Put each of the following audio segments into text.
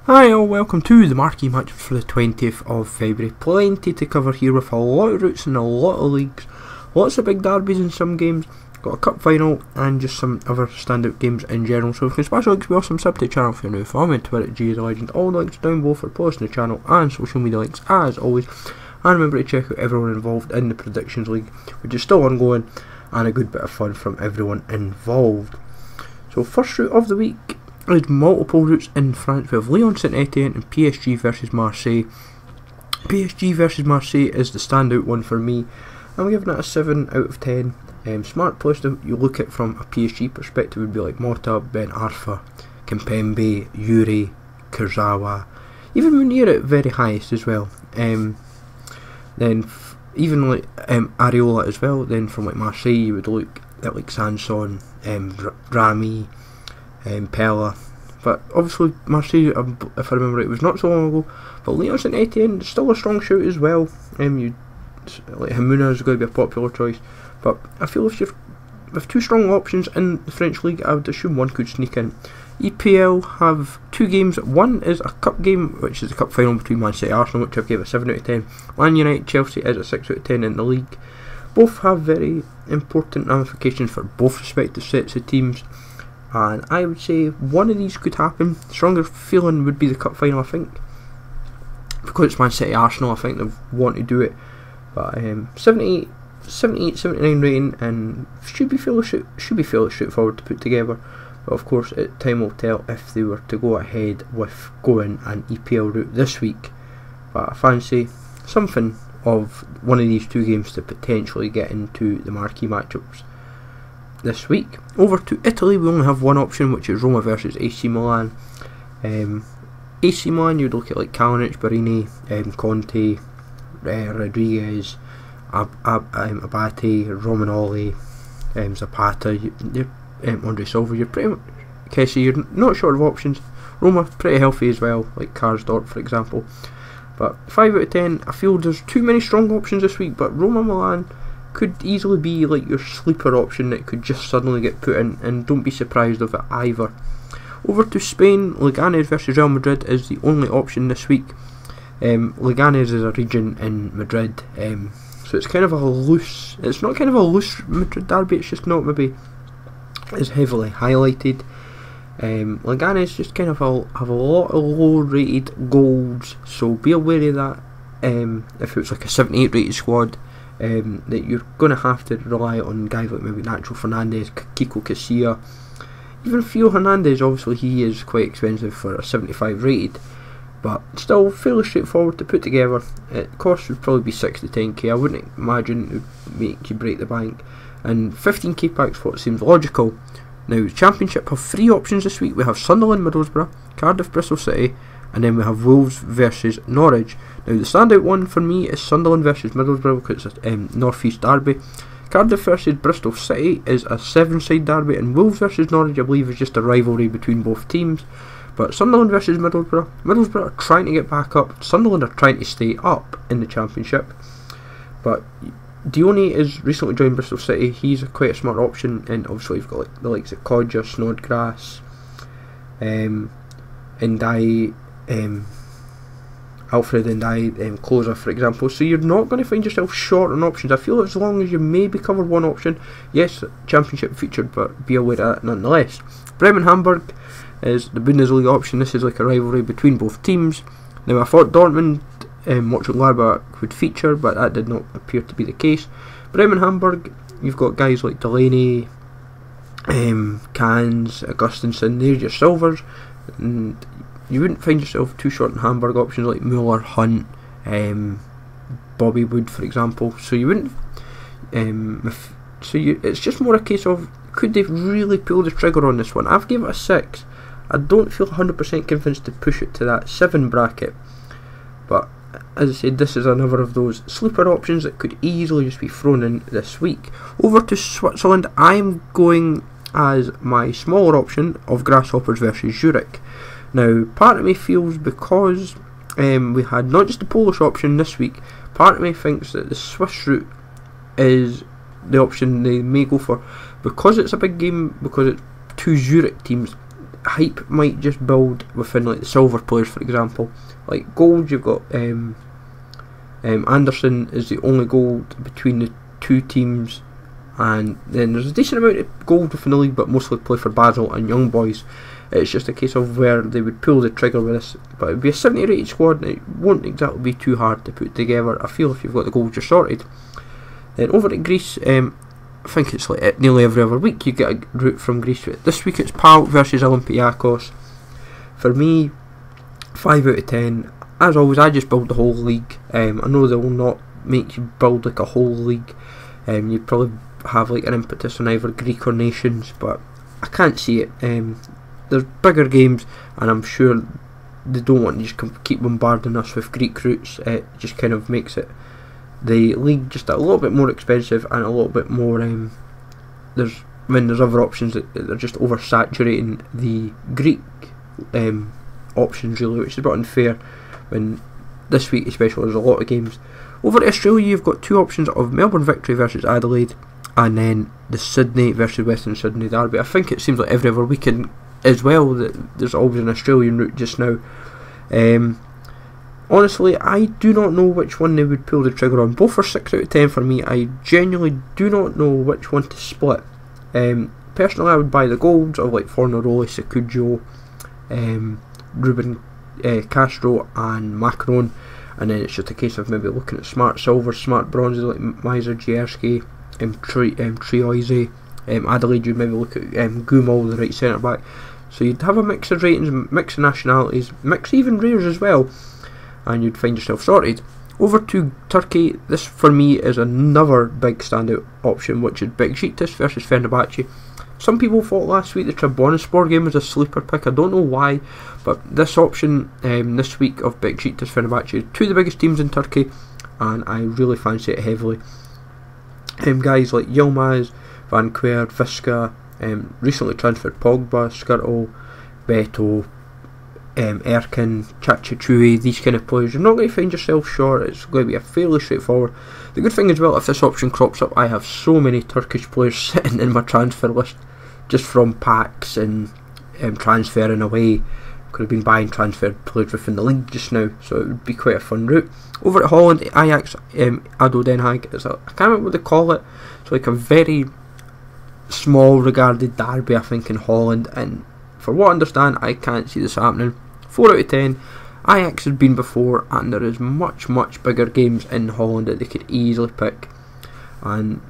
Hi all, welcome to the Marquee Matchups for the 20th of February. Plenty to cover here with a lot of routes and a lot of leagues. Lots of big derbies in some games. Got a cup final and just some other standout games in general. So if you can smash links, be awesome. Sub to the channel if you're new. Follow me on Twitter at GTheLegend. All the links down below for posting the channel and social media links as always. And remember to check out everyone involved in the Predictions League, which is still ongoing, and a good bit of fun from everyone involved. So first route of the week is multiple routes in France. We have Lyon, St Etienne and PSG versus Marseille. PSG versus Marseille is the standout one for me. I'm giving it a 7 out of 10. Smart players that you look at from a PSG perspective would be like Mota, Ben Arfa, Kimpembe, Yuri, Kurzawa, even Munir at very highest as well. Then even like Areola as well. Then from like Marseille you would look at like Sanson, Rami, Pella. But obviously Marseille, if I remember right, it was not so long ago. But Lyon St Etienne is still a strong shout as well. Like Hamuna is going to be a popular choice. But I feel if you're with two strong options in the French league, I would assume one could sneak in. EPL have two games. One is a cup game, which is the cup final between Man City and Arsenal, which I've given a 7 out of 10. Man United Chelsea is a 6 out of 10 in the league. Both have very important ramifications for both respective sets of teams, and I would say one of these could happen. Stronger feeling would be the cup final, I think, because it's Man City Arsenal. I think they want to do it. But 78, 79 rating, and should be fairly straightforward to put together. But of course, time will tell if they were to go ahead with going an EPL route this week. But I fancy something of one of these two games to potentially get into the marquee matchups this week. Over to Italy, we only have one option, which is Roma versus AC Milan. AC Milan, you'd look at like Kalinic, Barini, Conte, Rodriguez, Abate, Romagnoli, Zapata, Andre Silva. You're pretty much Kessie, you're not short of options. Roma pretty healthy as well, like Karsdorp for example. But 5 out of 10, I feel there's too many strong options this week, but Roma Milan could easily be like your sleeper option that could just suddenly get put in, and don't be surprised of it either. Over to Spain, Leganes versus Real Madrid is the only option this week. Leganes is a region in Madrid, so it's kind of a loose, it's not kind of a loose Madrid derby, it's just not maybe as heavily highlighted. Leganes just kind of have a lot of low rated goals, so be aware of that. If it's like a 78 rated squad, that you're going to have to rely on guys like maybe Nacho Fernandez, Kiko Casilla, even Theo Hernandez. Obviously he is quite expensive for a 75 rated, but still fairly straightforward to put together. Cost would probably be 6 to 10k. I wouldn't imagine it would make you break the bank, and 15k packs what seems logical. Now, the Championship have 3 options this week. We have Sunderland, Middlesbrough, Cardiff, Bristol City, and then we have Wolves versus Norwich. Now, the standout one for me is Sunderland versus Middlesbrough because it's a North East derby. Cardiff versus Bristol City is a 7-side derby, and Wolves versus Norwich I believe is just a rivalry between both teams. But Sunderland versus Middlesbrough, Middlesbrough are trying to get back up, Sunderland are trying to stay up in the Championship. But Dione has recently joined Bristol City. He's quite a smart option, and obviously you've got like the likes of Codger, Snodgrass, Ndai, Alfred Ndai, Closer for example. So you're not going to find yourself short on options. I feel as long as you maybe cover one option, yes, Championship featured, but be aware of that nonetheless. Bremen Hamburg is the Bundesliga option. This is like a rivalry between both teams. Now I thought Dortmund Mönchengladbach would feature, but that did not appear to be the case. Bremen Hamburg, you've got guys like Delaney, Cans, Augustinsson, there's your silvers, and you wouldn't find yourself too short on Hamburg options like Muller, Hunt, Bobby Wood for example. So you wouldn't, it's just more a case of could they really pull the trigger on this one. I've given it a 6. I don't feel 100% convinced to push it to that 7 bracket, but as I said, this is another of those sleeper options that could easily just be thrown in this week. Over to Switzerland, I'm going as my smaller option of Grasshoppers versus Zurich. Now, part of me feels because we had not just the Polish option this week, part of me thinks that the Swiss route is the option they may go for, because it's a big game, because it's two Zurich teams. hype might just build within like the silver players, for example. Like gold, you've got Anderson is the only gold between the two teams, and then there's a decent amount of gold within the league, but mostly play for Basel and Young Boys. It's just a case of where they would pull the trigger with this, but it would be a 70 rated squad and it won't exactly be too hard to put together. I feel if you've got the gold, you're sorted. Then over at Greece, I think it's like nearly every other week you get a route from Greece. This week it's PAOK versus Olympiakos. For me, 5 out of 10. As always, I just build the whole league. I know they will not make you build like a whole league. You'd probably have like an impetus on either Greek or nations, but I can't see it. There's bigger games, and I'm sure they don't want to just keep bombarding us with Greek routes. It just kind of makes the league just a little bit more expensive and a little bit more. There's other options that they're just oversaturating the Greek options really, which is a bit unfair. When this week especially there's a lot of games. Over to Australia, you've got two options of Melbourne Victory versus Adelaide, and then the Sydney versus Western Sydney derby. I think it seems like every other weekend as well that there's always an Australian route just now. Honestly, I do not know which one they would pull the trigger on. Both are 6 out of 10 for me. I genuinely do not know which one to split. Personally, I would buy the golds of like Fornaroli, Secujo, Ruben Castro and Macron, and then it's just a case of maybe looking at smart silvers, smart bronzes like Miser, Gierski, Trioise. Adelaide, you'd maybe look at Gumal, the right centre back. So you'd have a mix of ratings, mix of nationalities, mix even rares as well, and you'd find yourself sorted. Over to Turkey, this for me is another big standout option, which is Besiktas versus Fenerbahce. Some people thought last week the Trabzonspor game was a sleeper pick. I don't know why, but this option this week of Besiktas Fenerbahce, two of the biggest teams in Turkey, and I really fancy it heavily. Guys like Yilmaz, Van Quer, Visca, recently transferred Pogba, Skirtle, Beto, Erkin, Chachachui, these kind of players. You're not going to find yourself short. It's going to be a fairly straightforward. The good thing as well, if this option crops up, I have so many Turkish players sitting in my transfer list just from packs and transferring away. Could have been buying transferred players within the league just now, so it would be quite a fun route. Over at Holland, Ajax, ADO Den Haag, I can't remember what they call it. It's like a very small regarded derby, I think, in Holland, and for what I understand, I can't see this happening. 4 out of 10. Ajax has been before, and there is much bigger games in Holland that they could easily pick. And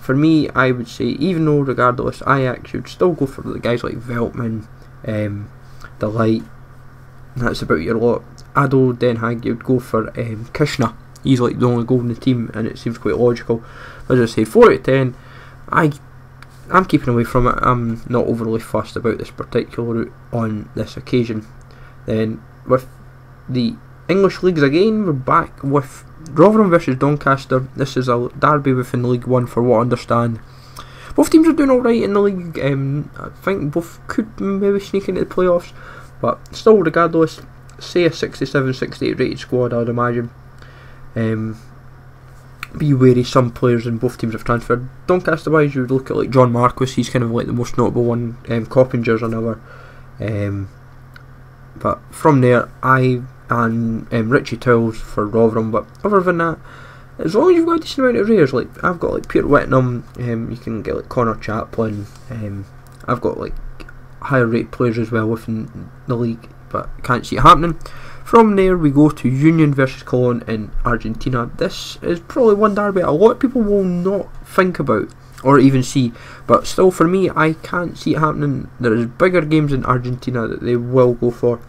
for me, I would say, even though regardless, Ajax should still go for the guys like Veltman, the Light. That's about your lot. ADO Den Haag, you'd go for Kishna. He's like the only goal in the team, and it seems quite logical. As I say, 4 out of 10. I'm keeping away from it. I'm not overly fussed about this particular route on this occasion. Then with the English leagues again, we're back with Rotherham versus Doncaster. This is a derby within League One, for what I understand. Both teams are doing alright in the league. I think both could maybe sneak into the playoffs, but still, regardless, say a 67-68 rated squad, I would imagine. Be wary, some players in both teams have transferred. Doncaster wise, you would look at like John Marquis, he's kind of like the most notable one. Coppinger's another. But from there, and Richie Towles for Rotherham. But other than that, as long as you've got a decent amount of rares, like I've got like Peter Whittingham, you can get like Connor Chaplin. I've got like higher rated players as well within the league, but can't see it happening. From there we go to Union versus Cologne in Argentina. This is probably one derby a lot of people will not think about or even see, but still for me, I can't see it happening. There is bigger games in Argentina that they will go for.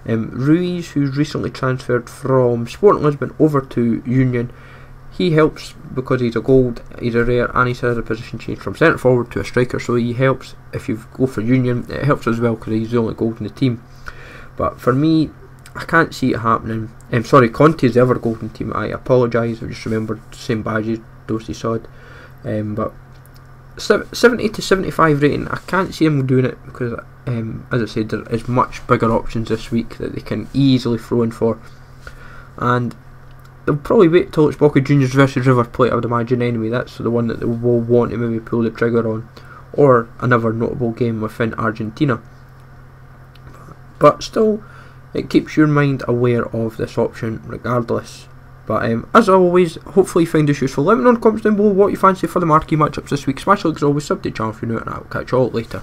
Ruiz, who's recently transferred from Sporting Lisbon over to Union, he helps because he's a gold, he's a rare, and he's had a position change from centre forward to a striker, so he helps. If you go for Union, it helps as well because he's the only gold in the team. But for me, I can't see it happening. Sorry, Conte's the other golden team. I apologise, I just remembered the same badges, Dosey Sod. But 70 to 75 rating, I can't see them doing it because, as I said, there is much bigger options this week that they can easily throw in for. And they'll probably wait till it's Boca Juniors versus River Plate, I would imagine anyway. That's the one that they will want to maybe pull the trigger on. Or another notable game within Argentina. but still it keeps your mind aware of this option regardless. But as always, hopefully you find this useful. Let me know in the comments down below what you fancy for the marquee matchups this week. Smash the like as always, sub to the channel if you're new, and I'll catch you all later.